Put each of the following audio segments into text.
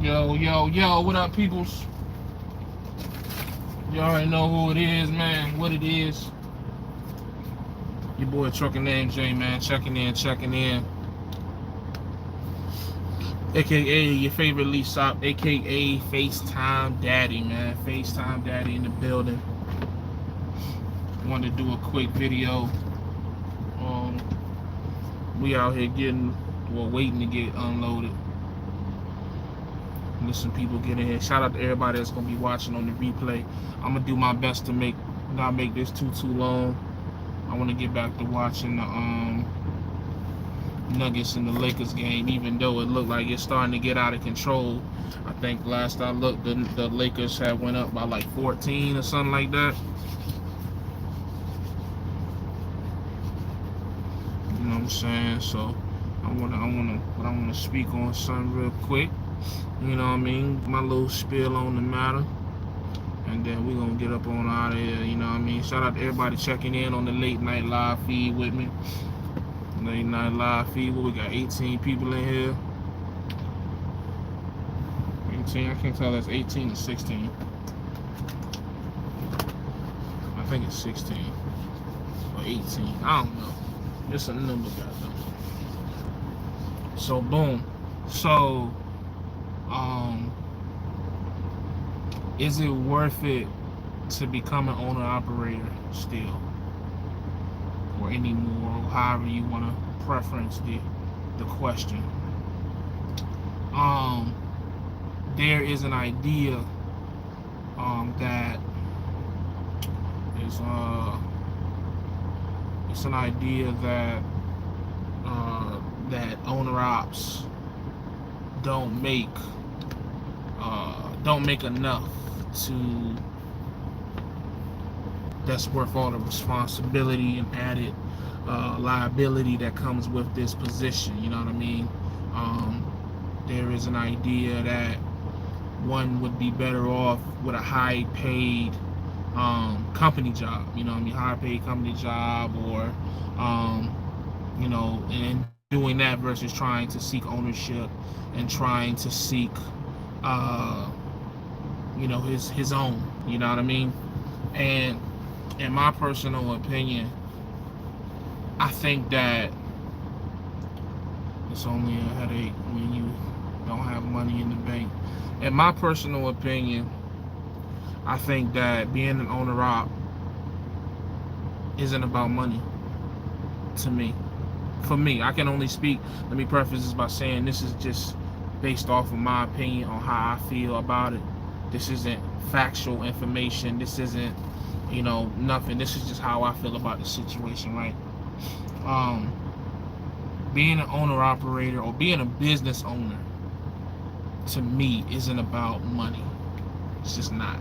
Yo, yo, yo, what up, peoples? You already know who it is, man, what it is. Your boy ATruckerNamedJay, man, checking in. AKA your favorite lease op, AKA FaceTime Daddy, man. FaceTime Daddy in the building. Wanted to do a quick video. We out here waiting to get unloaded. Listen, people get in here. Shout out to everybody that's gonna be watching on the replay. I'm gonna do my best to not make this too long. I want to get back to watching the Nuggets and the Lakers game, even though it looked like it's starting to get out of control. I think last I looked, the Lakers had went up by like 14 or something like that. You know what I'm saying? So I wanna speak on something real quick. You know what I mean? My little spiel on the matter. And then we're going to get up on out of here, you know what I mean? Shout out to everybody checking in on the late night live feed with me. Late night live feed, we got 18 people in here. 18, I can't tell that's 18 or 16. I think it's 16 or 18. I don't know. It's a number, goddamn. So, boom. So, is it worth it to become an owner-operator still? Or anymore, or however you want to preference the question. There is an idea that is it's an idea that that owner-ops don't make enough that's worth all the responsibility and added liability that comes with this position. You know what I mean? There is an idea that one would be better off with a high-paid company job. You know what I mean? High-paid company job, or you know, and doing that versus trying to seek ownership and trying to seek you know, his own. You know what I mean? And in my personal opinion, I think that it's only a headache when you don't have money in the bank. In my personal opinion, I think that being an owner-op isn't about money to me. For me, I can only speak, let me preface this by saying this is just based off of my opinion on how I feel about it. This isn't factual information. This isn't, you know, nothing. This is just how I feel about the situation, right? Being an owner-operator or being a business owner, to me, isn't about money. It's just not.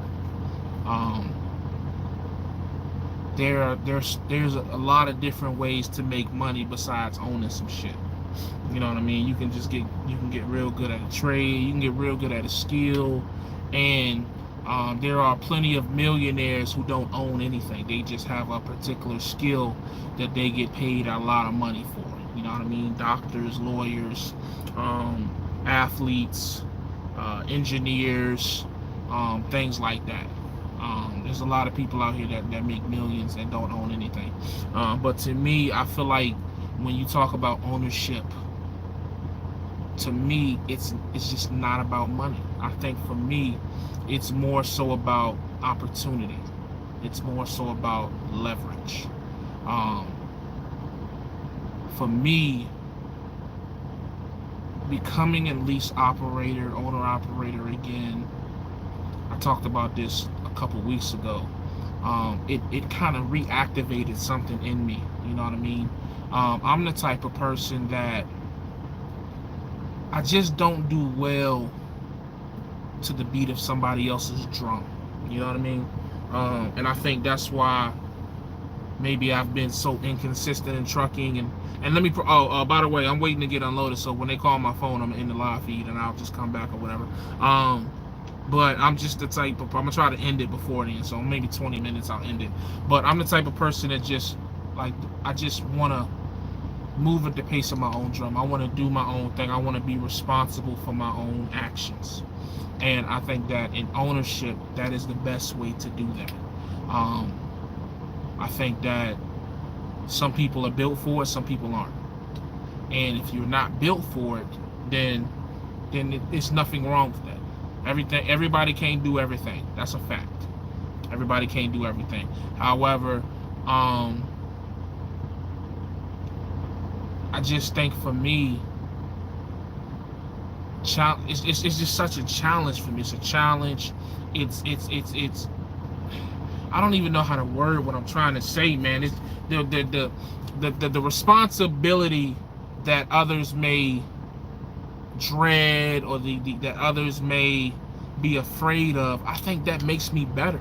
There's a lot of different ways to make money besides owning some shit. You know what I mean? You can get real good at a trade. You can get real good at a skill, and there are plenty of millionaires who don't own anything. They just have a particular skill that they get paid a lot of money for. You know what I mean? Doctors, lawyers, athletes, engineers, things like that. There's a lot of people out here that make millions and don't own anything. But to me, I feel like when you talk about ownership, to me, it's just not about money. I think for me, it's more so about opportunity. It's more so about leverage. For me, becoming a lease operator, owner operator again, I talked about this a couple weeks ago. It kind of reactivated something in me. You know what I mean? I'm the type of person that I just don't do well to the beat of somebody else's drum. You know what I mean? And I think that's why maybe I've been so inconsistent in trucking. And let me, by the way, I'm waiting to get unloaded, so when they call my phone, I'm in the live feed and I'll just come back or whatever. But I'm just the type of, I'm gonna try to end it before then, so maybe 20 minutes I'll end it. But I'm the type of person that just, like, I just wanna move at the pace of my own drum. I want to do my own thing. I want to be responsible for my own actions. And I think that in ownership, that is the best way to do that. I think that some people are built for it, some people aren't. And if you're not built for it, then it's nothing wrong with that. Everybody can't do everything. That's a fact. Everybody can't do everything. However, I just think for me, it's just such a challenge for me. It's a challenge. It's I don't even know how to word what I'm trying to say, man. It's the responsibility that others may dread, or that others may be afraid of. I think that makes me better,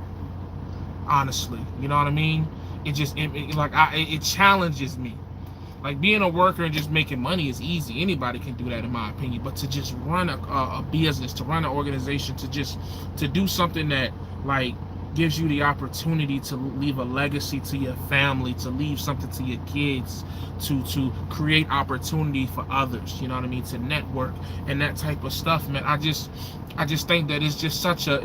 honestly. You know what I mean? It challenges me. Like, being a worker and just making money is easy. Anybody can do that, in my opinion. But to just run a business, to run an organization, to do something that, like, gives you the opportunity to leave a legacy to your family, to leave something to your kids, to create opportunity for others, you know what I mean, to network and that type of stuff, man. I just think that it's just such an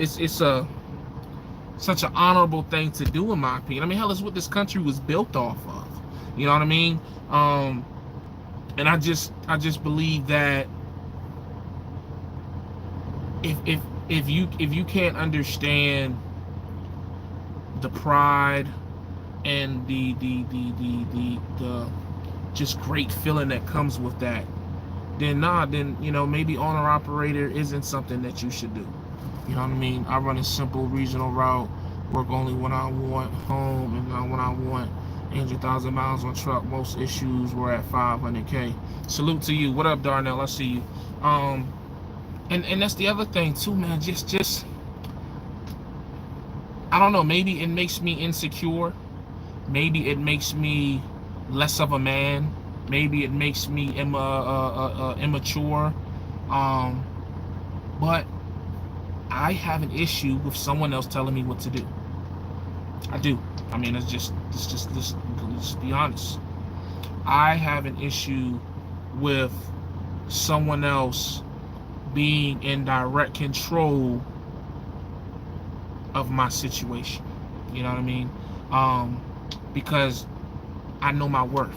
honorable thing to do, in my opinion. I mean, hell, it's what this country was built off of. You know what I mean? And I just believe that if you can't understand the pride and the just great feeling that comes with that, then you know, maybe owner operator isn't something that you should do. You know what I mean? I run a simple regional route, work only when I want, home and when I want. 100,000 miles on truck. Most issues were at 500K. Salute to you. What up, Darnell? I see you. And that's the other thing too, man. Just I don't know. Maybe it makes me insecure. Maybe it makes me less of a man. Maybe it makes me immature. But I have an issue with someone else telling me what to do. I do. I mean, let's just be honest. I have an issue with someone else being in direct control of my situation. You know what I mean? Because I know my worth.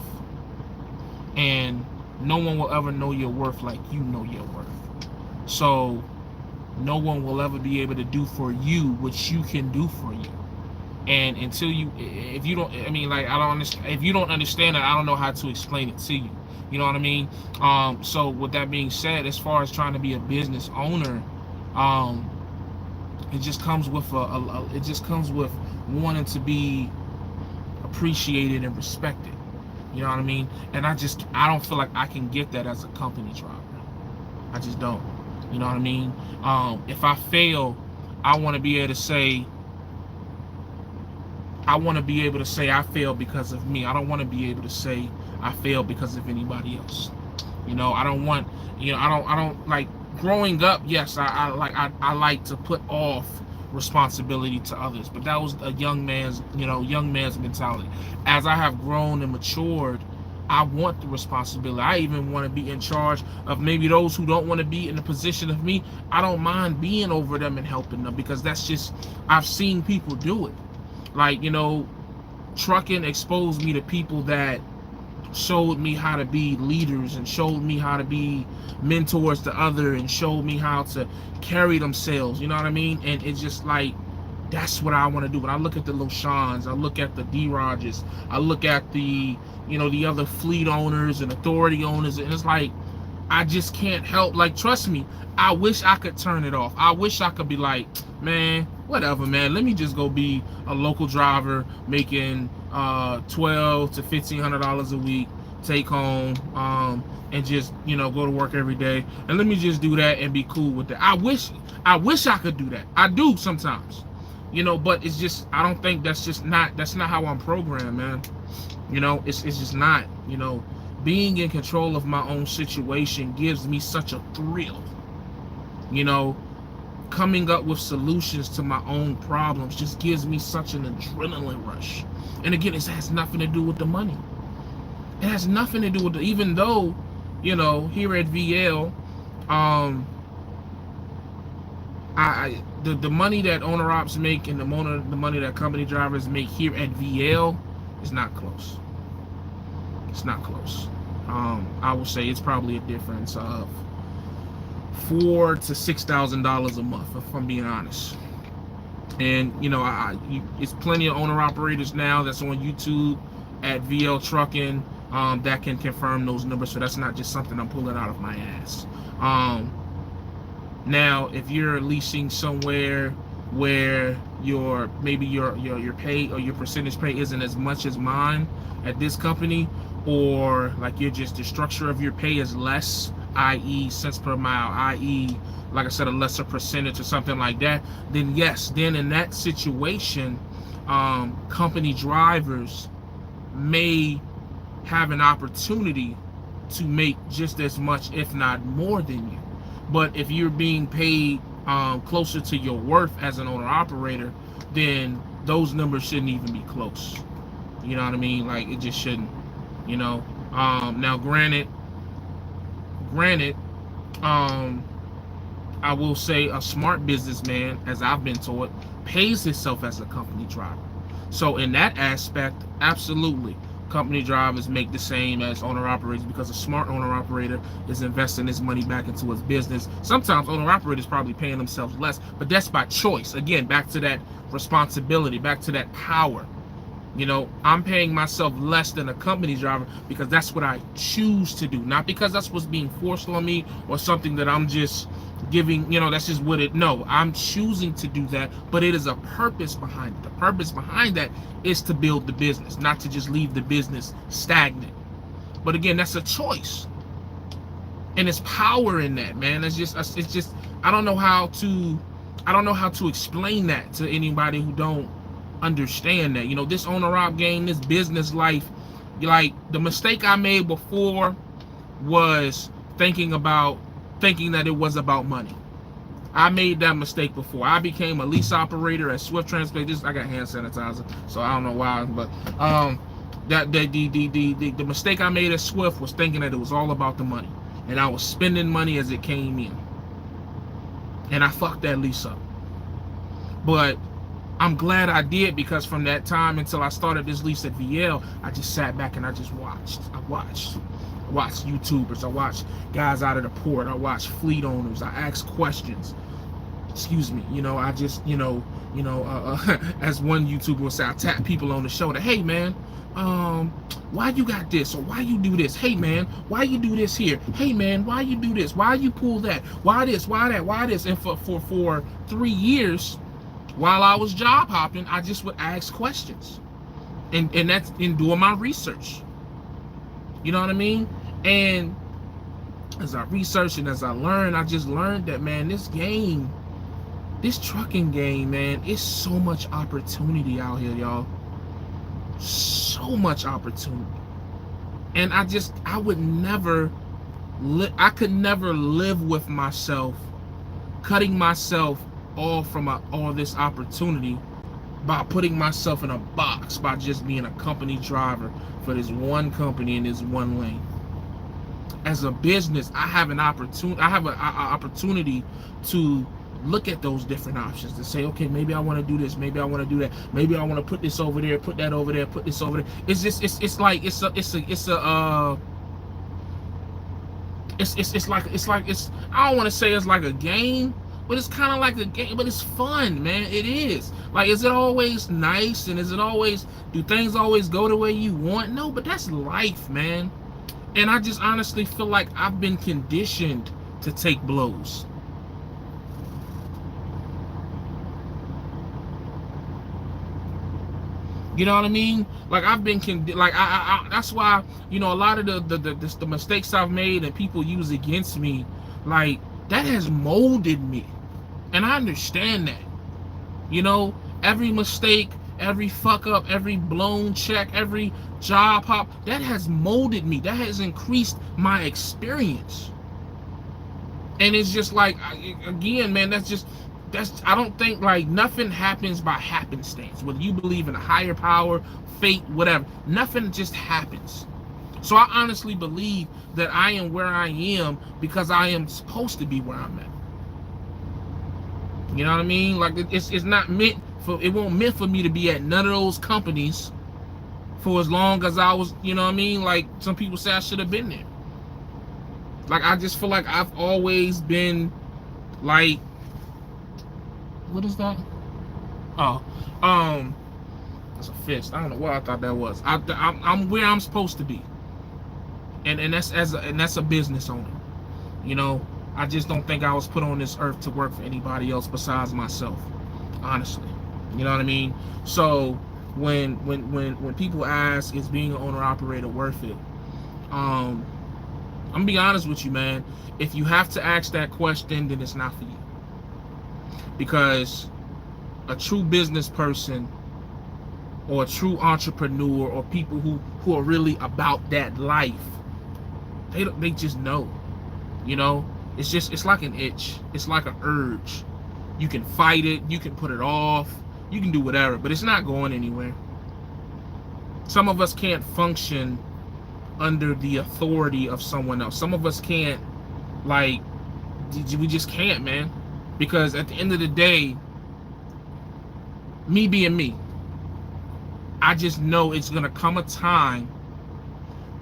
And no one will ever know your worth like you know your worth. So no one will ever be able to do for you what you can do for you. And until if you don't, I mean, like, I don't understand. If you don't understand it, I don't know how to explain it to you. You know what I mean? So with that being said, as far as trying to be a business owner, it just comes with wanting to be appreciated and respected. You know what I mean? And I don't feel like I can get that as a company driver. I just don't. You know what I mean? If I fail, I want to be able to say I failed because of me. I don't want to be able to say I failed because of anybody else. You know, I don't want, you know, I don't like growing up. Yes, I like to put off responsibility to others, but that was a young man's mentality. As I have grown and matured, I want the responsibility. I even want to be in charge of maybe those who don't want to be in the position of me. I don't mind being over them and helping them, because that's just, I've seen people do it. Like, you know, trucking exposed me to people that showed me how to be leaders and showed me how to be mentors to others and showed me how to carry themselves, you know what I mean? And it's just like, that's what I want to do. When I look at the Loshans, I look at the D-Rogers, I look at the, you know, the other fleet owners and authority owners, and it's like, I just can't help, like, trust me, I wish I could turn it off. I wish I could be like, man, whatever, man, let me just go be a local driver making $1,200 to $1,500 a week, take home, and just, you know, go to work every day, and let me just do that and be cool with that. I wish I could do that. I do sometimes, you know, but it's just, I don't think that's not how I'm programmed, man. You know, it's just not. You know, being in control of my own situation gives me such a thrill. You know, coming up with solutions to my own problems just gives me such an adrenaline rush. And again, it has nothing to do with the money. It has nothing to do with even though, you know, here at VL, the money that owner ops make and the money that company drivers make here at VL is not close. It's not close. I will say it's probably a difference of $4,000 to $6,000 a month, if I'm being honest. And you know, it's plenty of owner operators now that's on YouTube at VL Trucking that can confirm those numbers. So that's not just something I'm pulling out of my ass. Now, if you're leasing somewhere where maybe your pay or your percentage pay isn't as much as mine at this company, or like you're just the structure of your pay is less, i.e. cents per mile, i.e. like I said, a lesser percentage or something like that, then yes, then in that situation, company drivers may have an opportunity to make just as much, if not more than you. But if you're being paid closer to your worth as an owner operator, then those numbers shouldn't even be close. You know what I mean? Like, it just shouldn't, you know. Now granted, I will say a smart businessman, as I've been taught, pays himself as a company driver. So in that aspect, absolutely, company drivers make the same as owner operators, because a smart owner operator is investing his money back into his business. Sometimes owner operators probably paying themselves less, but that's by choice. Again, back to that responsibility, back to that power. You know, I'm paying myself less than a company driver because that's what I choose to do, not because that's what's being forced on me or something that I'm just giving, you know, that's just what it, no, I'm choosing to do that, but it is a purpose behind it. The purpose behind that is to build the business, not to just leave the business stagnant. But again, that's a choice. And there's power in that, man. It's just, I don't know how to explain that to anybody who don't understand that. You know, this owner op game, this business life, like the mistake I made before was thinking that it was about money. I made that mistake before. I became a lease operator at Swift Transportation. I got hand sanitizer, so I don't know why, but the mistake I made at Swift was thinking that it was all about the money, and I was spending money as it came in, and I fucked that lease up. But I'm glad I did, because from that time until I started this lease at VL, I just sat back and I just watched. I watched YouTubers. I watched guys out of the port. I watched fleet owners. I asked questions. Excuse me. You know, I just, as one YouTuber would say, I tap people on the shoulder. Hey, man, why you got this? Or why you do this? Hey, man, why you do this here? Hey, man, why you do this? Why you pull that? Why this? Why that? Why this? And for 3 years, while I was job hopping, I just would ask questions, and that's in doing my research. You know what I mean? And as I researched and as I learned, I just learned that, man, this trucking game, man, it's so much opportunity out here, y'all. So much opportunity. And I could never live with myself cutting myself off from all this opportunity by putting myself in a box by just being a company driver for this one company in this one lane. As a business, I have an opportunity to look at those different options, to say, okay, maybe I want to do this, maybe I want to do that, maybe I want to put this over there, put that over there, put this over there. It's just it's like I don't want to say it's like a game, but it's kind of like a game, but it's fun, man. It is. Like, is it always nice? And do things always go the way you want? No, but that's life, man. And I just honestly feel like I've been conditioned to take blows. You know what I mean? Like, I've been that's why, you know, a lot of the mistakes I've made and people use against me, like, that has molded me. And I understand that. You know, every mistake, every fuck up, every blown check, every job hop, that has molded me. That has increased my experience. And it's just like, again, man, I don't think, like, nothing happens by happenstance. Whether you believe in a higher power, fate, whatever, nothing just happens. So I honestly believe that I am where I am because I am supposed to be where I'm at. You know what I mean? Like it's not meant for, it won't meant for me to be at none of those companies for as long as I was, you know what I mean? Like some people say I should have been there. Like I just feel like I've always been like, what is that? Oh, that's a fist. I don't know what I thought that was. I'm where I'm supposed to be, and that's a business owner. You know, I just don't think I was put on this earth to work for anybody else besides myself. Honestly, you know what I mean. So when people ask, is being an owner operator worth it? I'm gonna be honest with you, man. If you have to ask that question, then it's not for you. Because a true business person or a true entrepreneur or people who are really about that life, they just know. You know, it's like an itch. It's like an urge. You can fight it, you can put it off, you can do whatever, but it's not going anywhere. Some of us can't function under the authority of someone else. Some of us can't, like, we just can't, man. Because at the end of the day, me being me, I just know it's gonna come a time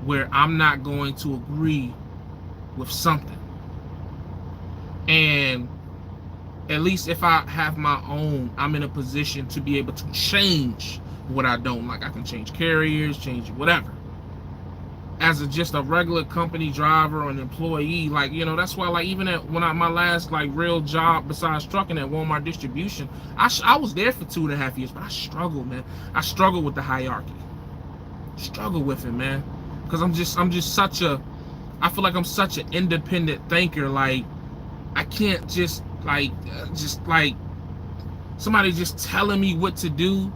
where I'm not going to agree with something. And at least if I have my own, I'm in a position to be able to change what I don't like. I can change carriers, change whatever. As just a regular company driver or an employee, like, you know, that's why, like, even at my last like real job besides trucking at Walmart distribution, I was there for 2.5 years, but I struggled, man. I struggled with the hierarchy. Struggle with it, man, because I'm just such a, I feel like I'm such an independent thinker. Like I can't just like somebody just telling me what to do.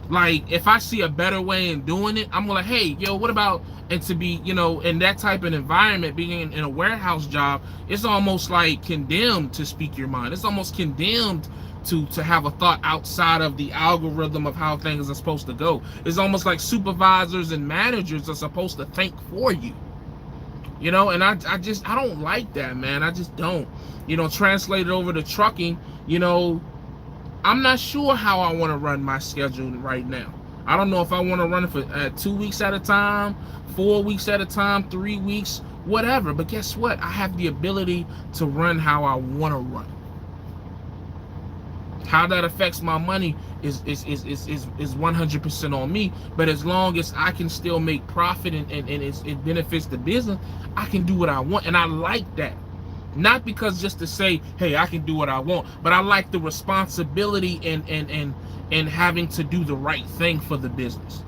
Like if I see a better way in doing it, I'm like, hey, yo, what about? And to be, you know, in that type of environment, being in a warehouse job, it's almost like condemned to speak your mind. It's almost condemned to have a thought outside of the algorithm of how things are supposed to go. It's almost like supervisors and managers are supposed to think for you. You know, and I don't like that, man. I just don't. You know, translated over to trucking, you know, I'm not sure how I want to run my schedule right now. I don't know if I want to run it for 2 weeks at a time, 4 weeks at a time, 3 weeks, whatever. But guess what? I have the ability to run how I want to run. How that affects my money is 100% on me. But as long as I can still make profit and it benefits the business, I can do what I want. And I like that. Not because just to say, hey, I can do what I want, but I like the responsibility and having to do the right thing for the business.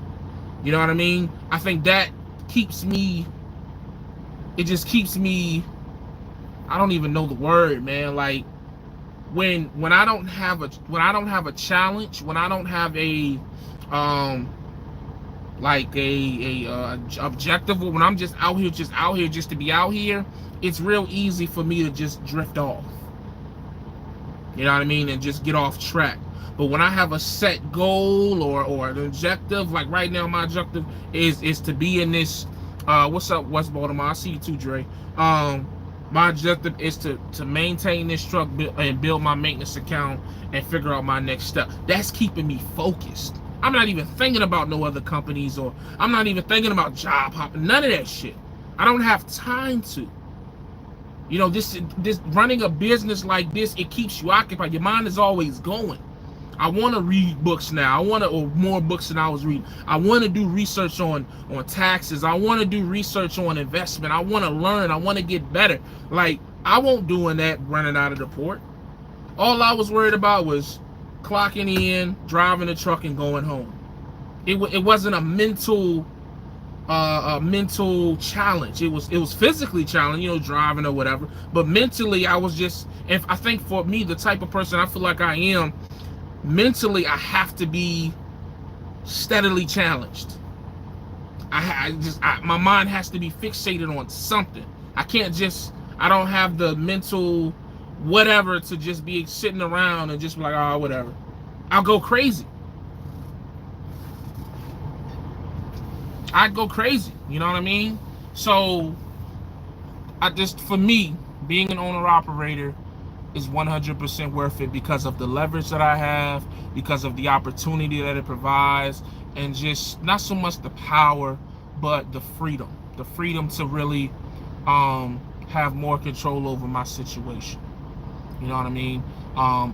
You know what I mean? I think that keeps me, it just keeps me, I don't even know the word, man. Like when I don't have a challenge, when I don't have a like a objective, when I'm just out here just to be out here, it's real easy for me to just drift off. You know what I mean? And just get off track. But when I have a set goal or an objective, like right now my objective is to be in this, what's up, West Baltimore? I see you too, Dre. My objective is to maintain this truck and build my maintenance account and figure out my next step. That's keeping me focused. I'm not even thinking about no other companies, or I'm not even thinking about job hopping, none of that shit. I don't have time to. You know, this running a business like this, it keeps you occupied. Your mind is always going. I want to read books now. or more books than I was reading. I want to do research on taxes. I want to do research on investment. I want to learn. I want to get better. Like, I won't doing that running out of the port. All I was worried about was clocking in, driving the truck, and going home. It wasn't a mental challenge. It was physically challenging, you know, driving or whatever. But mentally, I was just, and I think for me, the type of person I feel like I am, mentally, I have to be steadily challenged. My mind has to be fixated on something. I don't have the mental whatever to just be sitting around and just be like, oh, whatever. I'll go crazy. I'd go crazy. You know what I mean? So for me, being an owner operator is 100% worth it because of the leverage that I have, because of the opportunity that it provides, and just not so much the power, but the freedom to really have more control over my situation. You know what I mean?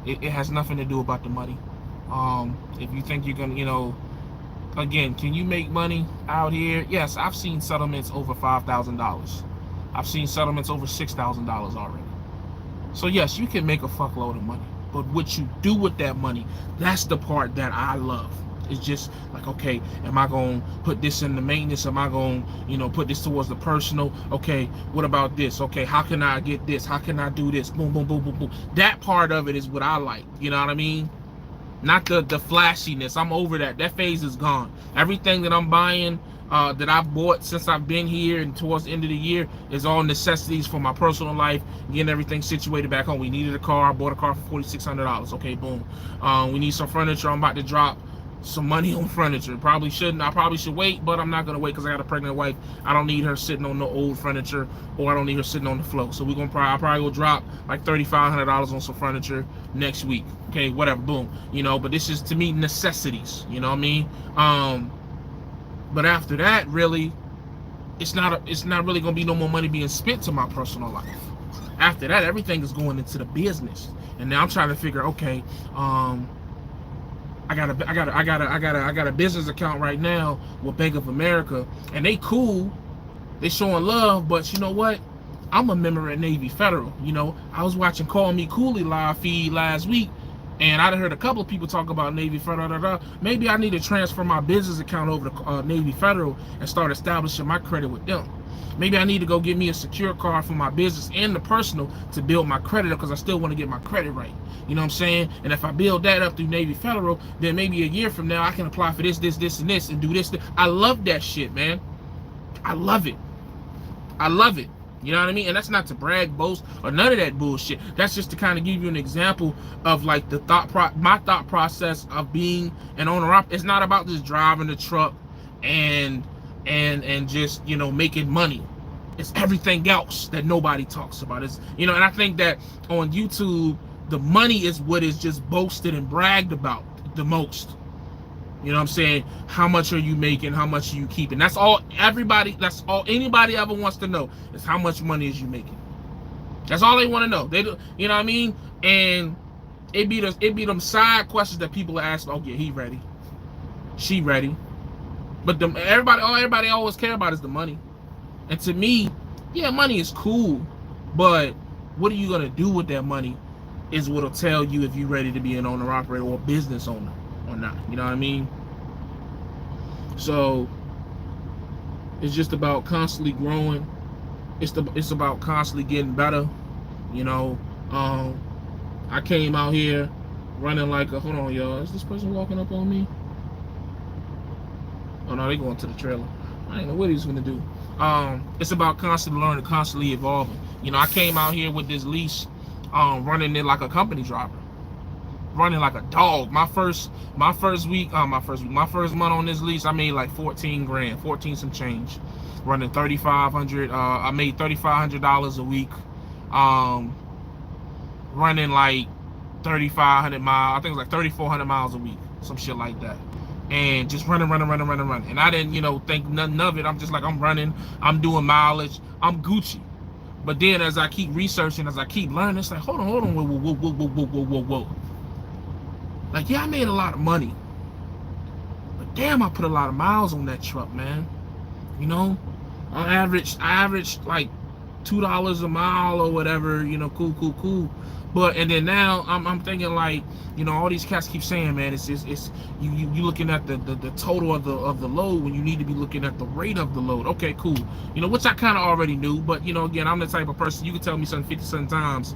It has nothing to do about the money. If you think you're gonna, again, can you make money out here? Yes, I've seen settlements over $5,000. I've seen settlements over $6,000 already. So yes, you can make a fuckload of money, but what you do with that money, that's the part that I love. It's just like, okay, am I going to put this in the maintenance? Am I going to, put this towards the personal? Okay, what about this? Okay, how can I get this? How can I do this? Boom, boom, boom, boom, boom. That part of it is what I like. You know what I mean? Not the flashiness. I'm over that. That phase is gone. Everything that I'm buying, that I've bought since I've been here and towards the end of the year is all necessities for my personal life, getting everything situated back home. We needed a car. I bought a car for $4,600. Okay, boom. We need some furniture. I'm about to drop some money on furniture. Probably shouldn't. I probably should wait, but I'm not gonna wait because I got a pregnant wife. I don't need her sitting on the old furniture, or I don't need her sitting on the floor. So I'll probably go drop like $3,500 on some furniture next week. Okay, whatever, boom. But this is, to me, necessities. You know what I mean? But after that, really, it's not really gonna be no more money being spent to my personal life. After that, everything is going into the business, and now I'm trying to figure, okay, I got a business account right now with Bank of America, and they cool, they showing love, but you know what? I'm a member at Navy Federal. I was watching Call Me Cooley live feed last week, and I heard a couple of people talk about Navy Federal. Maybe I need to transfer my business account over to Navy Federal and start establishing my credit with them. Maybe I need to go get me a secure card for my business and the personal to build my credit up, because I still want to get my credit right. You know what I'm saying? And if I build that up through Navy Federal, then maybe a year from now I can apply for this, and this, and do this. I love that shit, man. I love it. You know what I mean? And that's not to brag, boast, or none of that bullshit. That's just to kind of give you an example of like my thought process of being an owner. It's not about just driving the truck and just making money. It's everything else that nobody talks about. It's and I think that on YouTube, the money is what is just boasted and bragged about the most. You know what I'm saying? How much are you making? How much are you keeping? That's all anybody ever wants to know, is how much money is you making. That's all they want to know. They do, you know what I mean? And it be them side questions that people ask. Oh yeah, he ready, she ready. But everybody always care about is the money. And to me, yeah, money is cool, but what are you gonna do with that money is what'll tell you if you're ready to be an owner operator or a business owner or not. You know what I mean? So it's just about constantly growing. It's about constantly getting better. I came out here running like a, hold on, y'all, is this person walking up on me? Oh no, they going to the trailer. I didn't know what he's gonna do. It's about constantly learning, constantly evolving. I came out here with this lease, running it like a company driver, running like a dog. My first month on this lease, I made like 14 grand, 14 some change, running 3,500. I made $3,500 a week, running like 3,500 miles. I think it was like 3,400 miles a week, some shit like that. And just running. And I didn't, think nothing of it. I'm just like, I'm running, I'm doing mileage, I'm Gucci. But then as I keep researching, as I keep learning, it's like, hold on, whoa. Like, yeah, I made a lot of money, but damn, I put a lot of miles on that truck, man. I averaged like $2 a mile or whatever, cool. But and then now I'm thinking like, all these cats keep saying, man, it's you looking at the total of the load when you need to be looking at the rate of the load. Okay, cool. Which I kind of already knew, but again, I'm the type of person, you can tell me something 50 times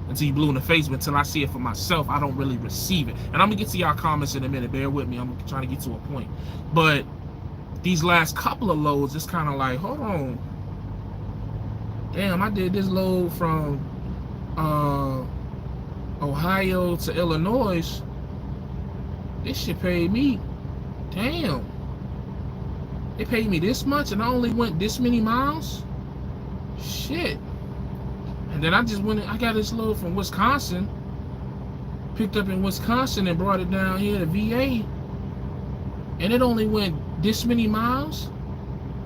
until you blue in the face, but until I see it for myself, I don't really receive it. And I'm gonna get to y'all comments in a minute. Bear with me. I'm trying to get to a point. But these last couple of loads, it's kind of like, hold on. Damn, I did this load from Ohio to Illinois. This shit paid me. Damn. They paid me this much and I only went this many miles? Shit. And then I just went, I got this load from Wisconsin, picked up in Wisconsin and brought it down here to VA. And it only went this many miles.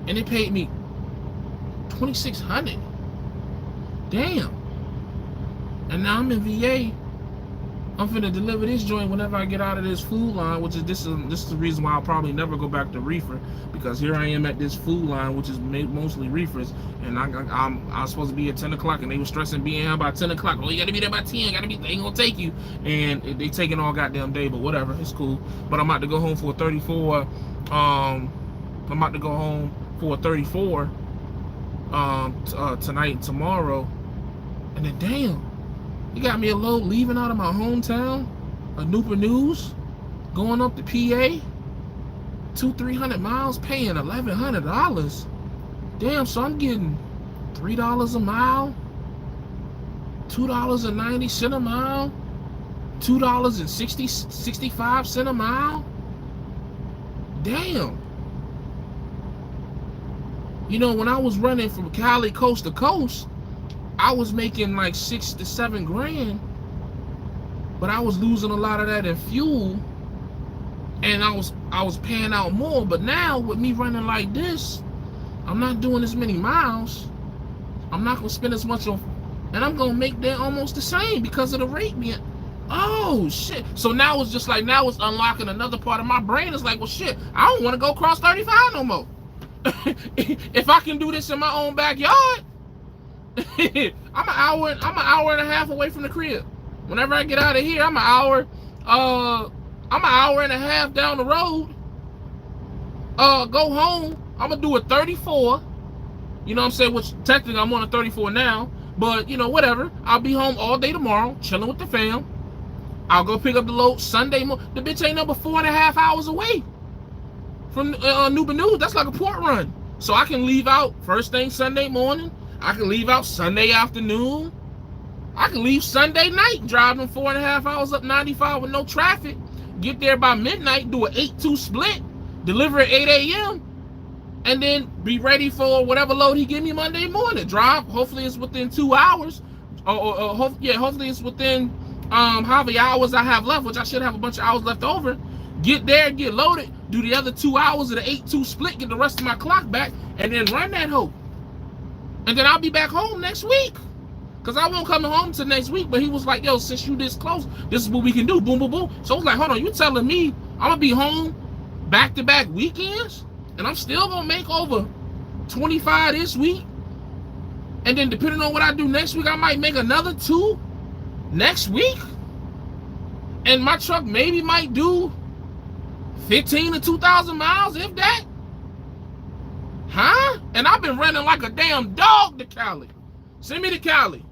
And they paid me $2,600. Damn. And now I'm in VA. I'm finna deliver this joint whenever I get out of this food line, which is this is the reason why I'll probably never go back to reefer, because here I am at this food line, which is mostly reefers, and I'm supposed to be at 10 o'clock, and they were stressing being here by 10 o'clock. Oh, you gotta be there by 10. They ain't gonna take you, and they taking all goddamn day, but whatever, it's cool. But I'm about to go home for a 34. I'm about to go home for a 34 tonight and tomorrow, and then damn. You got me a load leaving out of my hometown, a Newport News, going up to PA, 200-300 miles, paying $1,100. Damn, so I'm getting $3 a mile, $2.90 a mile, $2.65 a mile. Damn. You know, when I was running from Cali coast to coast, I was making like $6 to $7 grand, but I was losing a lot of that in fuel, and I was paying out more. But now with me running like this, I'm not doing as many miles. I'm not gonna spend as much on, and I'm gonna make that almost the same because of the rate being. Oh shit! So now it's just like, now it's unlocking another part of my brain. It's like, well shit, I don't want to go cross 35 no more. If I can do this in my own backyard. I'm an hour and a half away from the crib. Whenever I get out of here, I'm an hour and a half down the road. Go home. I'm gonna do a 34. You know what I'm saying? Which technically I'm on a 34 now, but you know, whatever. I'll be home all day tomorrow, chilling with the fam. I'll go pick up the load Sunday morning. The bitch ain't number 4.5 hours away from Newport News. That's like a port run. So I can leave out first thing Sunday morning. I can leave out Sunday afternoon. I can leave Sunday night, driving 4.5 hours up 95 with no traffic. Get there by midnight, do an 8-2 split, deliver at 8 a.m., and then be ready for whatever load he give me Monday morning. Drive, hopefully it's within 2 hours. Hopefully it's within however many hours I have left, which I should have a bunch of hours left over. Get there, get loaded, do the other 2 hours of the 8-2 split, get the rest of my clock back, and then run that hoe. And then I'll be back home next week. Because I won't come home till next week. But he was like, yo, since you this close, this is what we can do. Boom, boom, boom. So I was like, hold on, you telling me I'm going to be home back-to-back weekends? And I'm still going to make over 25 this week? And then depending on what I do next week, I might make another 2 next week? And my truck maybe might do 15 to 2,000 miles, if that? Huh? And I've been running like a damn dog to Cali. Send me to Cali.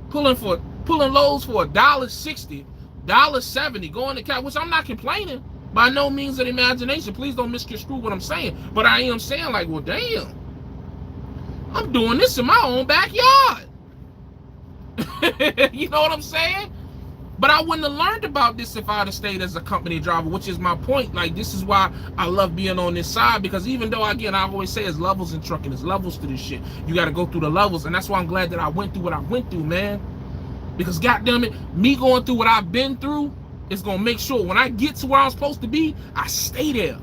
Pulling loads for $1.60, $1.70, going to Cali, which I'm not complaining by no means of the imagination. Please don't misconstrue what I'm saying. But I am saying, like, well, damn. I'm doing this in my own backyard. You know what I'm saying? But I wouldn't have learned about this if I'd have stayed as a company driver, which is my point. Like, this is why I love being on this side, because even though, again, I always say it's levels in trucking, it's levels to this shit. You got to go through the levels, and that's why I'm glad that I went through what I went through, man. Because, goddamn it, me going through what I've been through is going to make sure when I get to where I'm supposed to be, I stay there.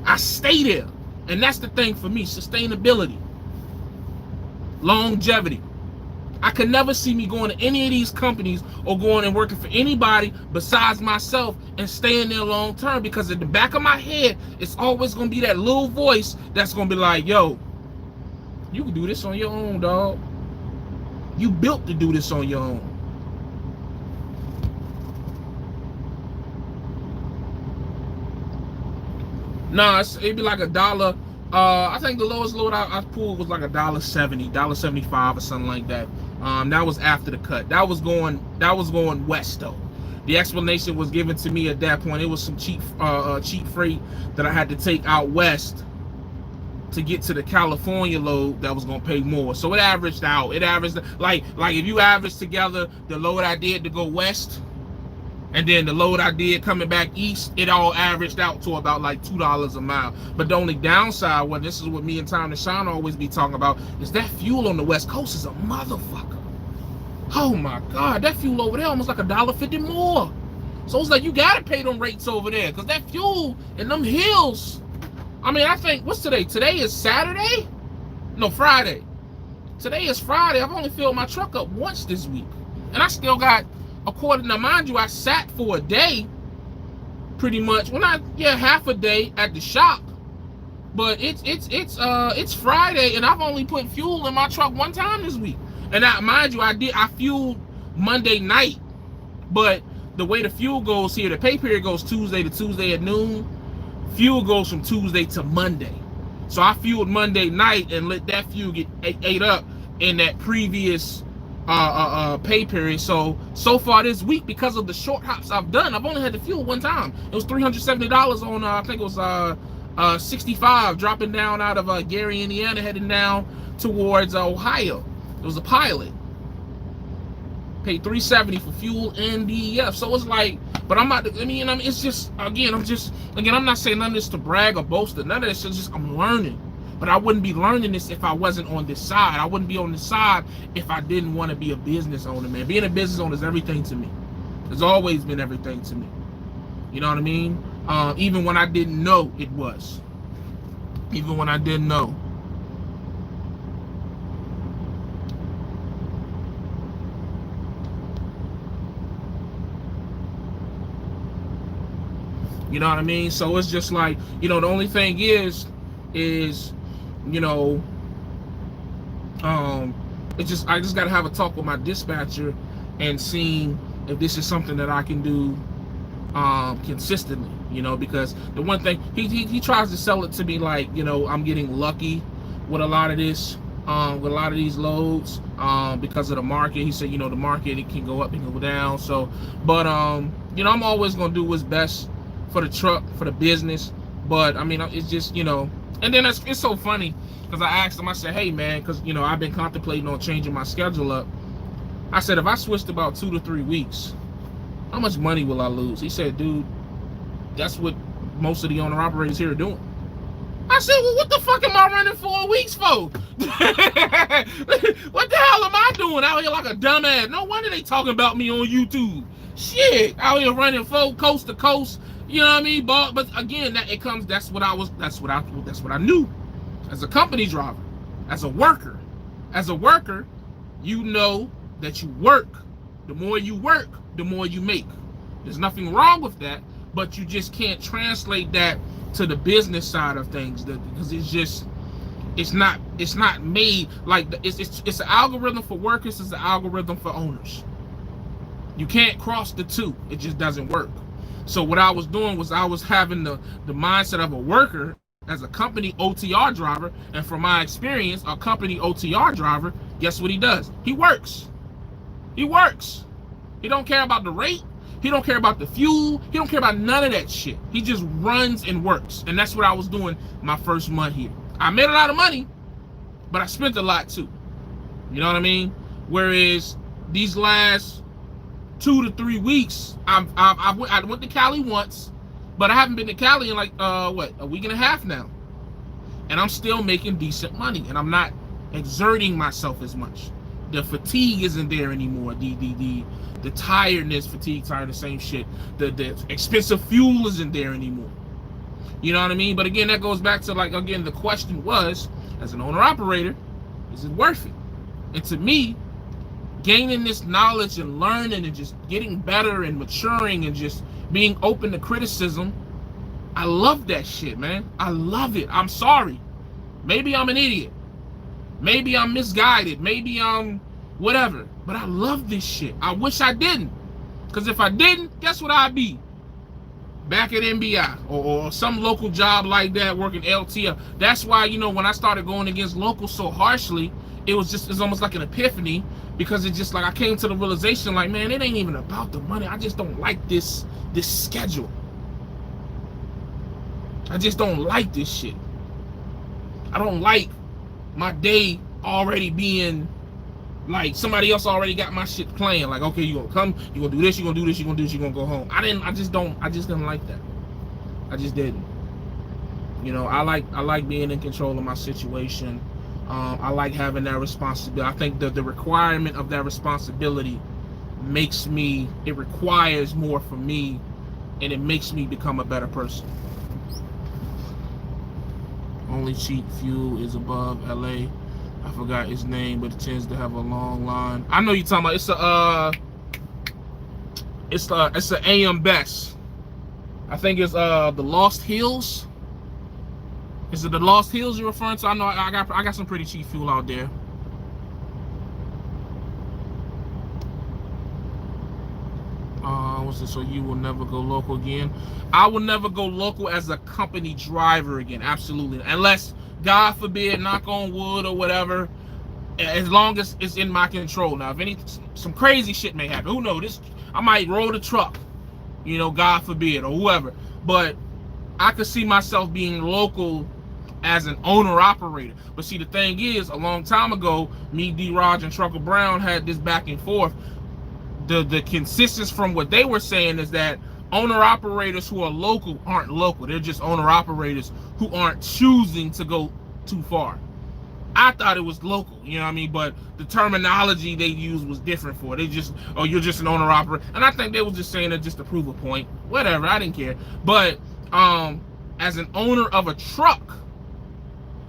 I stay there. And that's the thing for me, sustainability, longevity. I could never see me going to any of these companies or going and working for anybody besides myself and staying there long term, because at the back of my head, it's always going to be that little voice that's going to be like, yo, you can do this on your own, dog. You built to do this on your own. Nah, it'd be like $1. I think the lowest load I pulled was like $1.70, $1.75 or something like that. That was after the cut. That was going west though. The explanation was given to me at that point. It was some cheap freight that I had to take out west to get to the California load that was gonna pay more. So it averaged out. It averaged like if you average together the load I did to go west And then the load I did coming back east, it all averaged out to about like $2 a mile. But the only downside, well, this is what me and Tom and Sean always be talking about, is that fuel on the West Coast is a motherfucker. Oh my God, that fuel over there almost like $1.50 more. So it's like you gotta pay them rates over there, because that fuel in them hills. I mean, I think, what's today? Today is Saturday? No, Friday. Today is Friday. I've only filled my truck up once this week. And I still got, according to, mind you, I sat for a day, pretty much. Well, not, yeah, half a day at the shop. But it's Friday, and I've only put fuel in my truck one time this week. And mind you, I fueled Monday night. But the way the fuel goes here, the pay period goes Tuesday to Tuesday at noon. Fuel goes from Tuesday to Monday. So I fueled Monday night and let that fuel get ate up in that previous pay period. So far this week, because of the short hops I've done, I've only had to fuel one time. It was $370 on I think it was 65, dropping down out of Gary, Indiana, heading down towards Ohio. It was a pilot. Paid $370 for fuel and DEF. So it's like, but I'm not, it's just, again, I'm not saying none of this to brag or boast, or none of this, it's just, I'm learning. But I wouldn't be learning this if I wasn't on this side. I wouldn't be on this side if I didn't want to be a business owner, man. Being a business owner is everything to me. It's always been everything to me. You know what I mean? Even when I didn't know it was. Even when I didn't know. You know what I mean? So it's just like, the only thing is, I just gotta have a talk with my dispatcher and seeing if this is something that I can do consistently, because the one thing he tries to sell it to me like, I'm getting lucky with a lot of this, with a lot of these loads, because of the market. He said, the market, it can go up, it can go down. So, but I'm always gonna do what's best for the truck, for the business. But I mean, it's just, and then it's so funny, because I asked him, I said, hey man, because I've been contemplating on changing my schedule up. I said, if I switched about 2 to 3 weeks, how much money will I lose? He said, dude, that's what most of the owner operators here are doing. I said, well, what the fuck am I running 4 weeks for? What the hell am I doing out here like a dumbass? No wonder they talking about me on YouTube. Shit, out here running coast to coast. You know what I mean? But again, that's what I knew. As a company driver, as a worker, you know that you work. The more you work, the more you make. There's nothing wrong with that, but you just can't translate that to the business side of things, because it's not made like it's an algorithm for workers, it's an algorithm for owners. You can't cross the two. It just doesn't work. So what I was doing was I was having the mindset of a worker as a company OTR driver, and from my experience, a company OTR driver, guess what he does? He works. He works. He don't care about the rate. He don't care about the fuel. He don't care about none of that shit. He just runs and works. And that's what I was doing my first month here. I made a lot of money, but I spent a lot too. You know what I mean? Whereas these last 2 to 3 weeks, I went to Cali once, but I haven't been to Cali in like a week and a half now, and I'm still making decent money, and I'm not exerting myself as much. The fatigue isn't there anymore. The tiredness, the same shit. The expensive fuel isn't there anymore. You know what I mean? But again, that goes back to, like, again, the question was, as an owner operator, is it worth it? And to me, gaining this knowledge and learning and just getting better and maturing and just being open to criticism, I love that shit, man. I love it. I'm sorry. Maybe I'm an idiot. Maybe I'm misguided. Maybe I'm whatever. But I love this shit. I wish I didn't. Because if I didn't, guess what I'd be? Back at NBI or some local job like that, working LTL. That's why, when I started going against locals so harshly, it's almost like an epiphany, because it's just like I came to the realization, like, man, it ain't even about the money. I just don't like this schedule. I just don't like this shit. I don't like my day already being Like somebody else already got my shit playing. Like, okay, you gonna come, you gonna do this, you gonna do this, you gonna do this, you gonna go home. I just didn't like that. I just didn't. You know, I like being in control of my situation. I like having that responsibility. I think that the requirement of that responsibility it requires more from me, and it makes me become a better person. Only cheap fuel is above LA. I forgot his name, but it tends to have a long line. I know you're talking about. It's a AM Best. I think it's the Lost Hills. Is it the Lost Hills you're referring to? I know I got some pretty cheap fuel out there. What's this? So you will never go local again? I will never go local as a company driver again. Absolutely, unless God forbid, knock on wood or whatever. As long as it's in my control. Now, if some crazy shit may happen, who knows? I might roll the truck, you know, God forbid, or whoever. But I could see myself being local as an owner-operator. But see, the thing is, a long time ago, me, D-Raj, and Trucker Brown had this back and forth. The consistency from what they were saying is that owner-operators who are local aren't local. They're just owner-operators who aren't choosing to go too far. I thought it was local, you know what I mean? But the terminology they used was different for it. They just, oh, you're just an owner-operator. And I think they were just saying it just to prove a point. Whatever, I didn't care. But as an owner of a truck,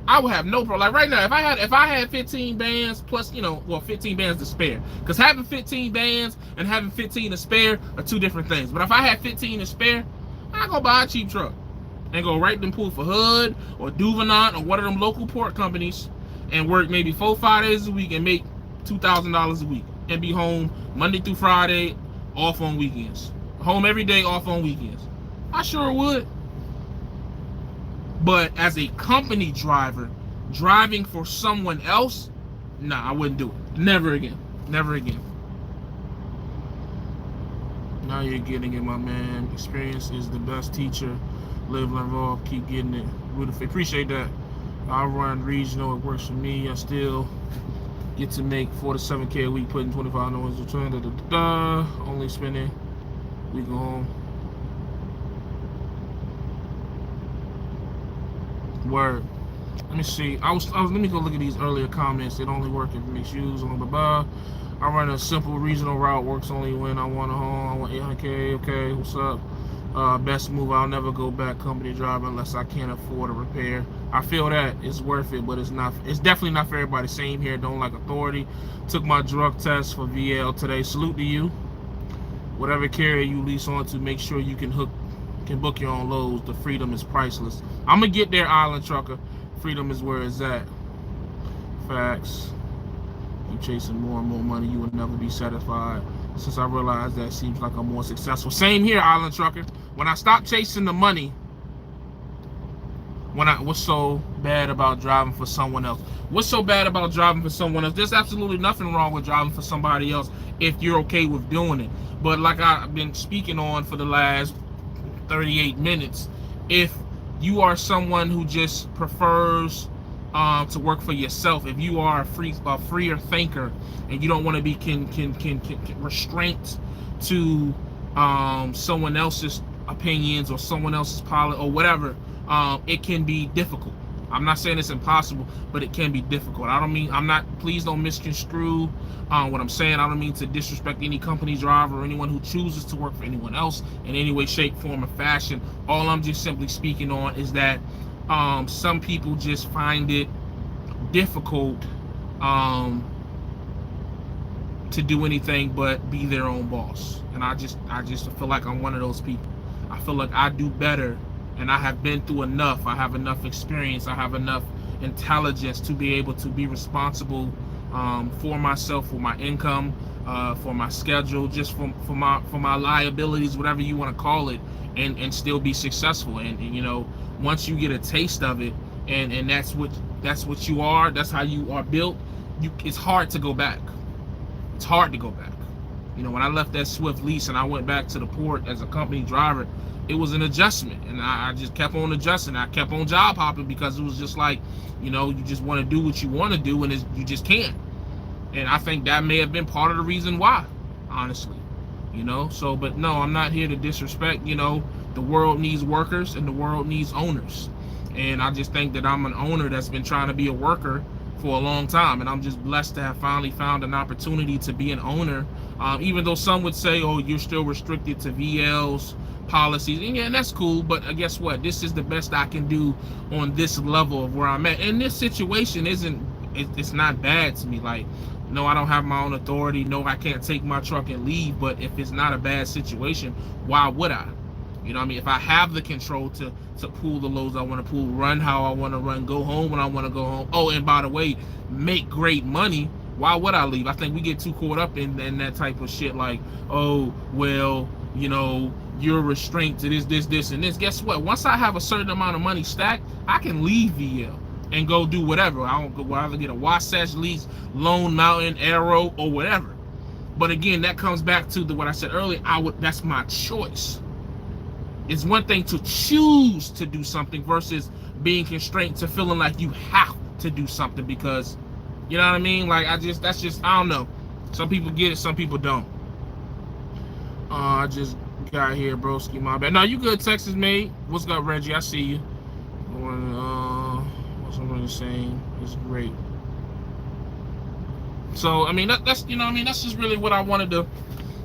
I would have no problem. Like right now, if I had 15 bands plus, you know, well, 15 bands to spare. Because having 15 bands and having 15 to spare are two different things. But if I had 15 to spare, I'd go buy a cheap truck and go right then pull for Hood or Duvenant or one of them local port companies and work maybe 4-5 days a week and make $2,000 a week and be home Monday through Friday, off on weekends. Home every day, off on weekends. I sure would. But as a company driver, driving for someone else, nah, I wouldn't do it. Never again. Never again. Now you're getting it, my man. Experience is the best teacher. Live, learn, evolve, keep getting it. Beautiful. Appreciate that. I run regional. It works for me. I still get to make 4 to 7K a week, putting 25 hours return. Only spending week go home. Word. Let me see. Let me go look at these earlier comments. It only works if it makes shoes. Blah, blah, blah. I run a simple regional route. Works only when I want a home. I want 800K. Okay, what's up? Best move. I'll never go back company driving unless I can't afford a repair. I feel that it's worth it, but it's not. It's definitely not for everybody. Same here. Don't like authority. Took my drug test for VL today. Salute to you. Whatever carrier you lease on to, make sure you can book your own loads. The freedom is priceless. I'm gonna get there, Island Trucker. Freedom is where it's at. Facts. You chasing more and more money, you will never be satisfied. Since I realized that, it seems like I'm more successful. Same here, Island Trucker. When I stopped chasing the money, what's so bad about driving for someone else? What's so bad about driving for someone else? There's absolutely nothing wrong with driving for somebody else if you're okay with doing it. But like I've been speaking on for the last 38 minutes, if you are someone who just prefers to work for yourself, if you are a freer thinker and you don't want to be restrained to someone else's opinions or someone else's policy or whatever, it can be difficult. I'm not saying it's impossible, but it can be difficult. Please don't misconstrue what I'm saying. I don't mean to disrespect any company driver or anyone who chooses to work for anyone else in any way, shape, form, or fashion. All I'm just simply speaking on is that some people just find it difficult to do anything but be their own boss. And I just feel like I'm one of those people. I feel like I do better, and I have been through enough. I have enough experience. I have enough intelligence to be able to be responsible for myself, for my income, for my schedule, just for my liabilities, whatever you want to call it, and still be successful. And you know, once you get a taste of it, and that's what you are, that's how you are built, it's hard to go back. It's hard to go back. You know, when I left that Swift lease and I went back to the port as a company driver, it was an adjustment, and I just kept on adjusting. I kept on job hopping because it was just like, you know, you just want to do what you want to do, and you just can't. And I think that may have been part of the reason why, honestly. So, but no, I'm not here to disrespect. The world needs workers and the world needs owners. And I just think that I'm an owner that's been trying to be a worker for a long time, and I'm just blessed to have finally found an opportunity to be an owner. Even though some would say, "Oh, you're still restricted to VLs policies," and yeah, and that's cool. But guess what? This is the best I can do on this level of where I'm at. And this situation it's not bad to me. Like, no, I don't have my own authority. No, I can't take my truck and leave. But if it's not a bad situation, why would I? You know what I mean? If I have the control to pull the loads I want to pull, run how I want to run, go home when I want to go home. Oh, and by the way, make great money. Why would I leave? I think we get too caught up in that type of shit. Like, oh, well, you're a restraint to this, and this. Guess what? Once I have a certain amount of money stacked, I can leave VL and go do whatever. I don't go either get a Wasatch lease, Lone Mountain, Arrow, or whatever. But again, that comes back to what I said earlier. That's my choice. It's one thing to choose to do something versus being constrained to feeling like you have to do something because, you know what I mean? Like, I don't know. Some people get it, some people don't. I just got here, broski, my bad. No, you good, Texas mate. What's up, Reggie? I see you. What's somebody saying? It's great. So, I mean, that's that's just really what I wanted to,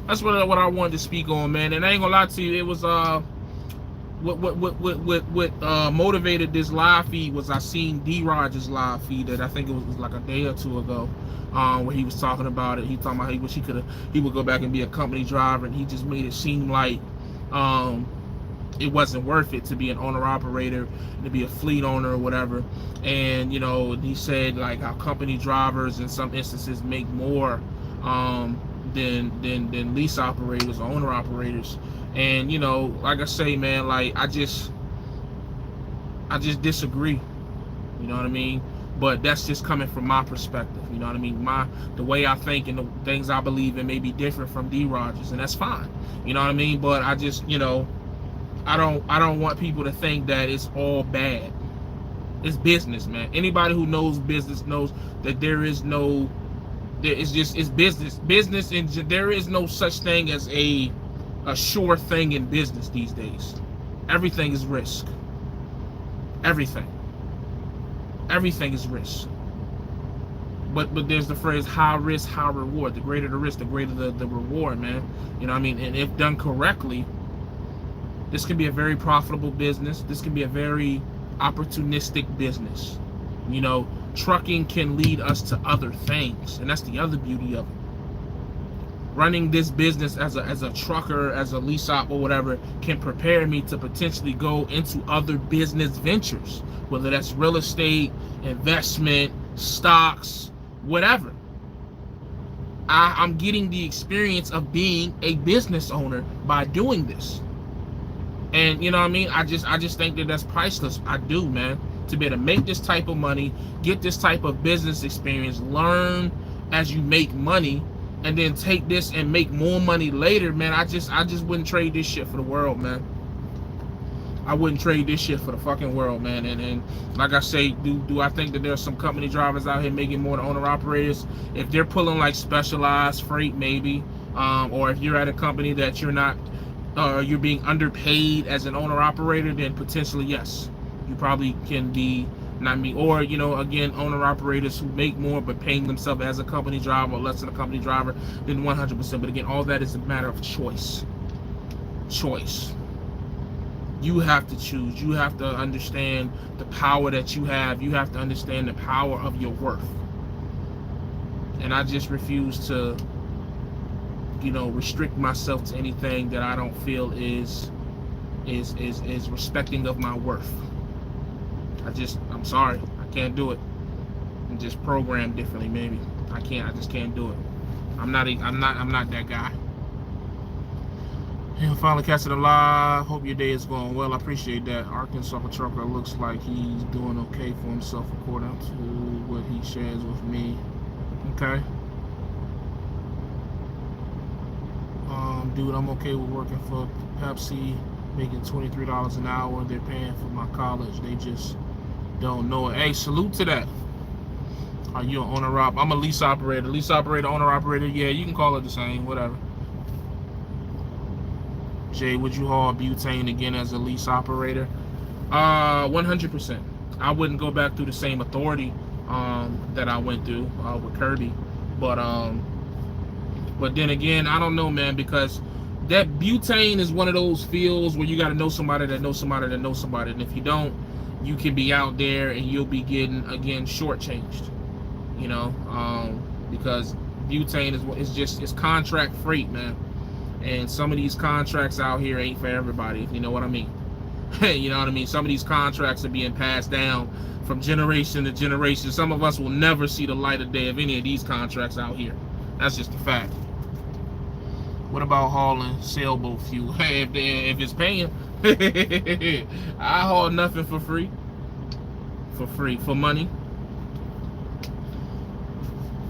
that's what I wanted to speak on, man. And I ain't gonna lie to you, it was, what motivated this live feed was I seen D-Rog's live feed that I think it was like a day or two ago, where he was talking about it. He talking about he wish he would go back and be a company driver, and he just made it seem like it wasn't worth it to be an owner operator, to be a fleet owner or whatever. And he said like how company drivers in some instances make more than lease operators or owner operators. And like I say, man, like I just disagree. You know what I mean? But that's just coming from my perspective. You know what I mean? The way I think and the things I believe in may be different from D-Rogers, and that's fine. You know what I mean? But I just, I don't want people to think that it's all bad. It's business, man. Anybody who knows business knows that it's business. Business, and there is no such thing as a sure thing in business these days. Everything is risk. Everything is risk. But there's the phrase high risk, high reward. The greater the risk, the greater the reward, man. You know what I mean? And if done correctly, this can be a very profitable business. This can be a very opportunistic business. Trucking can lead us to other things, and that's the other beauty of it. Running this business as a trucker, as a lease op or whatever, can prepare me to potentially go into other business ventures, whether that's real estate, investment, stocks, whatever. I'm getting the experience of being a business owner by doing this. And you know what I mean? I just think that that's priceless. I do, man. To be able to make this type of money, get this type of business experience, learn as you make money, and then take this and make more money later, man. I just wouldn't trade this shit for the world, man. I wouldn't trade this shit for the fucking world, man. And like I say, do I think that there's some company drivers out here making more than owner operators? If they're pulling like specialized freight, maybe, or if you're at a company that you're not, you're being underpaid as an owner operator, then potentially yes, you probably can be. Not me, or again, owner operators who make more but paying themselves as a company driver or less than a company driver, then 100%. But again, all that is a matter of choice. You have to choose. You have to understand the power that you have. You have to understand the power of your worth. And I just refuse to, restrict myself to anything that I don't feel is respecting of my worth. I'm sorry, I can't do it. I'm just programmed differently, maybe. I just can't do it. I'm not that guy. And finally catching it live. Hope your day is going well. I appreciate that. Arkansas trucker looks like he's doing okay for himself according to what he shares with me. Okay. Dude, I'm okay with working for Pepsi, making $23 an hour. They're paying for my college. They just don't know it. Hey, salute to that. Are you an owner op? I'm a lease operator. Lease operator, owner operator. Yeah, you can call it the same. Whatever. Jay, would you haul butane again as a lease operator? 100%. I wouldn't go back through the same authority that I went through with Kirby, but then again, I don't know, man, because that butane is one of those fields where you got to know somebody that knows somebody that knows somebody, and if you don't, you can be out there and you'll be getting again shortchanged, you know, because butane it's contract freight, man, and some of these contracts out here ain't for everybody, if you know what I mean. You know what I mean? Some of these contracts are being passed down from generation to generation. Some of us will never see the light of day of any of these contracts out here. That's just a fact. What about hauling sailboat fuel? Hey, if it's paying, I haul nothing for free. For money.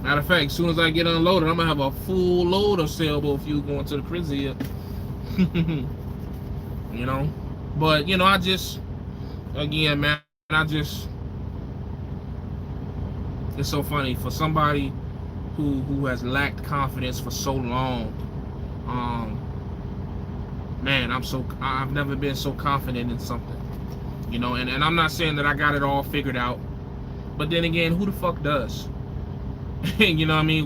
Matter of fact, as soon as I get unloaded, I'm gonna have a full load of sailboat fuel going to the Crizia. You know? But, you know, I just, again, man, it's so funny for somebody who has lacked confidence for so long. Man, I've never been so confident in something, you know, and I'm not saying that I got it all figured out, but then again, who the fuck does? You know what I mean?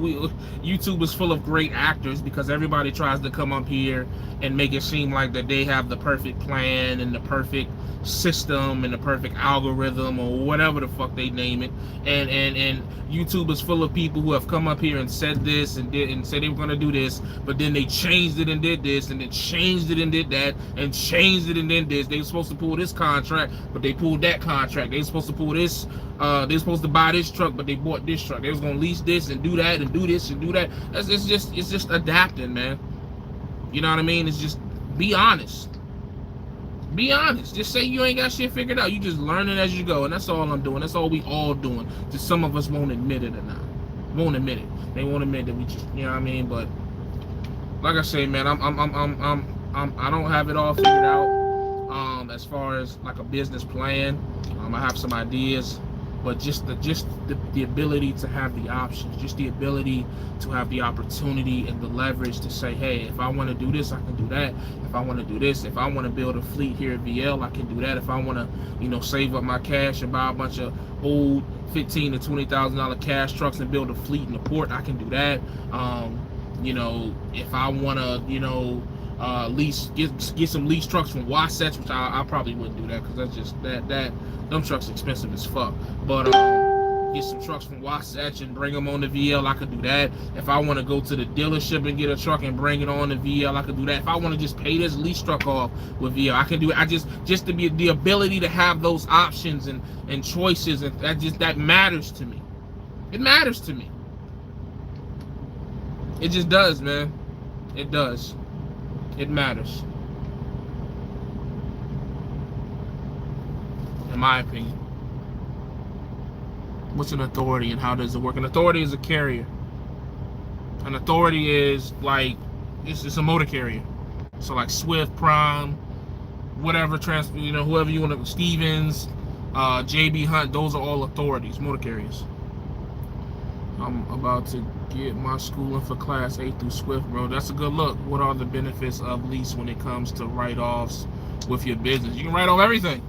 YouTube is full of great actors because everybody tries to come up here and make it seem like that they have the perfect plan and the perfect system and the perfect algorithm or whatever the fuck they name it. And YouTube is full of people who have come up here and said this and did and said they were gonna do this, but then they changed it and did this and then changed it and did that and changed it and then this. They were supposed to pull this contract, but they pulled that contract. They were supposed to pull this. They were supposed to buy this truck, but they bought this truck. They was gonna lease this and do that and do this and do that. It's just adapting, man. You know what I mean? It's just be honest. Be honest. Just say you ain't got shit figured out. You just learning as you go, and that's all I'm doing. That's all we all doing. Just some of us won't admit it or not. Won't admit it. They won't admit that we just, you know what I mean? But like I say, man, I don't have it all figured out. As far as like a business plan, I have some ideas. But just the ability to have the options, just the ability to have the opportunity and the leverage to say, hey, if I want to do this, I can do that. If I want to do this, if I want to build a fleet here at VL, I can do that. If I want to, you know, save up my cash and buy a bunch of old $15,000 to $20,000 cash trucks and build a fleet in the port, I can do that. You know, if I want to, you know, get some lease trucks from Wasatch, which I probably wouldn't do that because that's just them trucks expensive as fuck. But get some trucks from Wasatch and bring them on the VL, I could do that. If I want to go to the dealership and get a truck and bring it on the VL, I could do that. If I want to just pay this lease truck off with VL, I can do it. I just to be the ability to have those options and choices, and that matters to me. It matters to me. It just does, man. It does. It matters. In my opinion. What's an authority and how does it work? An authority is a carrier. An authority is like, it's a motor carrier. So like Swift, Prime, whatever, you know, whoever you want to, Stevens, JB Hunt, those are all authorities, motor carriers. I'm about to get my schooling for class 8 through Swift, bro. That's a good look. What are the benefits of lease when it comes to write-offs with your business? You can write off everything.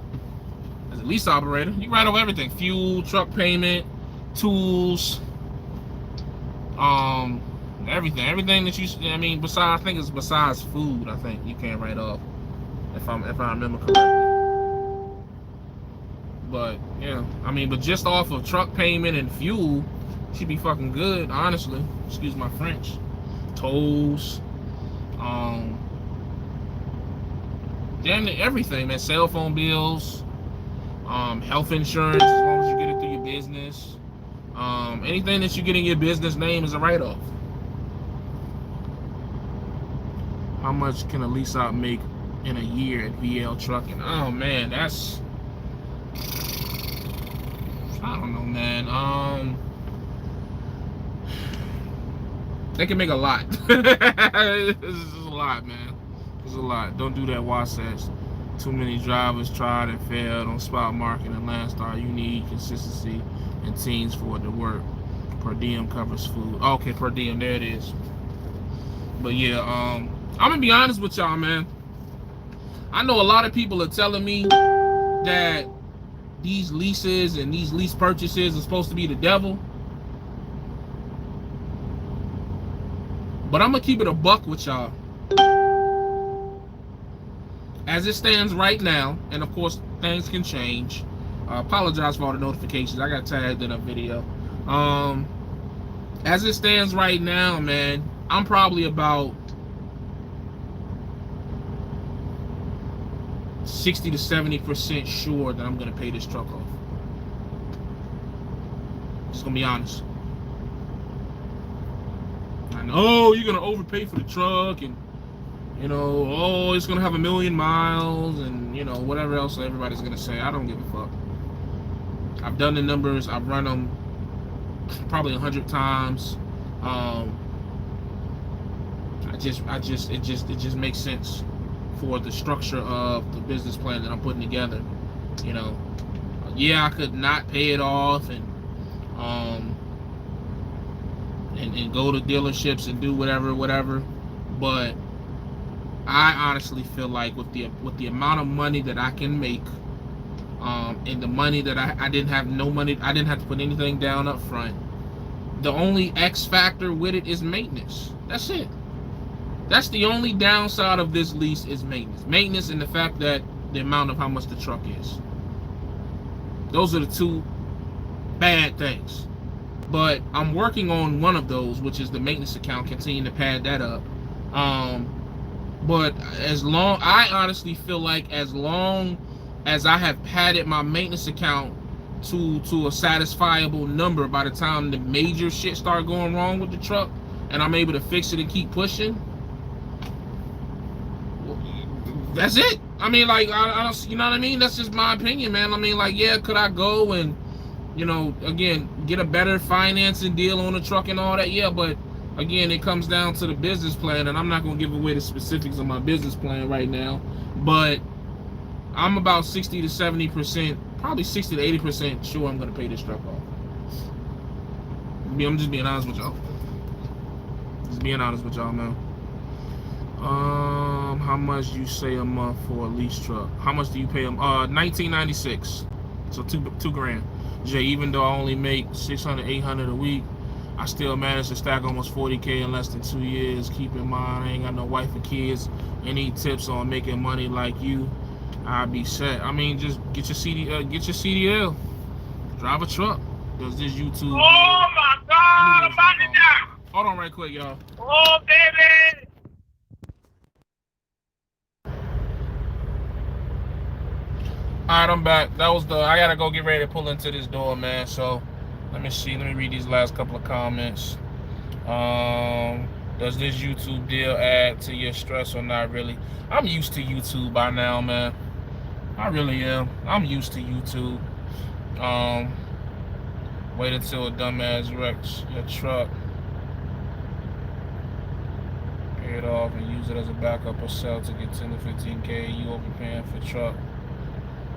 As a lease operator, you can write off everything. Fuel, truck payment, tools, everything. Everything that you, I mean, besides, I think it's besides food, I think you can't write off, if I remember correctly. But, yeah, I mean, but just off of truck payment and fuel, should be fucking good, honestly. Excuse my French. Tolls, damn near everything, man. Cell phone bills, health insurance, as long as you get it through your business. Anything that you get in your business name is a write-off. How much can a lease out make in a year at VL Trucking? Oh man, that's, I don't know, man. They can make a lot. This is a lot, man. It's a lot. Don't do that, Wasatch. Too many drivers tried and failed on spot market and Landstar. You need consistency and teams for it to work. Per diem covers food. Okay, per diem, there it is. But yeah, I'm gonna be honest with y'all, man. I know a lot of people are telling me that these leases and these lease purchases are supposed to be the devil. But I'm gonna keep it a buck with y'all. As it stands right now, and of course things can change. I apologize for all the notifications. I got tagged in a video. As it stands right now, man, I'm probably about 60 to 70% sure that I'm gonna pay this truck off. Just gonna be honest. I know you're gonna overpay for the truck, and you know, oh, it's gonna have 1 million miles, and you know, whatever else everybody's gonna say. I don't give a fuck. I've done the numbers. I've run them probably 100 times. It just makes sense for the structure of the business plan that I'm putting together. You know, yeah, I could not pay it off and go to dealerships and do whatever, but I honestly feel like with the amount of money that I can make, and the money that I didn't have to put anything down up front. The only X factor with it is maintenance. That's it. That's the only downside of this lease is maintenance. Maintenance and the fact that the amount of how much the truck is. Those are the two bad things. But I'm working on one of those, which is the maintenance account, continuing to pad that up. But I honestly feel like as long as I have padded my maintenance account to a satisfiable number, by the time the major shit start going wrong with the truck and I'm able to fix it and keep pushing, that's it. I mean, like, I don't, you know what I mean? That's just my opinion, man. I mean, like, yeah, could I go and, you know, again, get a better financing deal on the truck and all that? Yeah, but again, it comes down to the business plan, and I'm not going to give away the specifics of my business plan right now, but I'm about 60 to 70%, probably 60 to 80% sure I'm going to pay this truck off. I'm just being honest with y'all. Just being honest with y'all, man. How much you say a month for a lease truck? How much do you pay them? $19.96. So two grand. Jay, even though I only make 600, 800 a week, I still managed to stack almost 40K in less than 2 years. Keep in mind, I ain't got no wife or kids. Any tips on making money like you? I'd be set. I mean, just get your CDL. Drive a truck. Does this YouTube? Oh my God! I'm about to die. Hold on, right quick, y'all. Oh baby. Alright, I'm back. I gotta go get ready to pull into this door, man. So let me see. Let me read these last couple of comments. Does this YouTube deal add to your stress or not really? I'm used to YouTube by now, man. I really am. I'm used to YouTube. Wait until a dumbass wrecks your truck. Pay it off and use it as a backup or sell to get 10 to 15K. You overpaying for truck.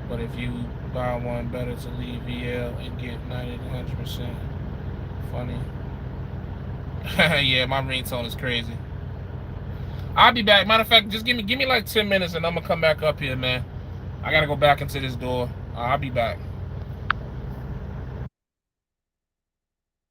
But if you buy one, better to leave VL and get 90 to 100%. Funny. Yeah, my ringtone is crazy. I'll be back. Matter of fact, just give me like 10 minutes and I'm gonna come back up here, man. I gotta go back into this door. I'll be back.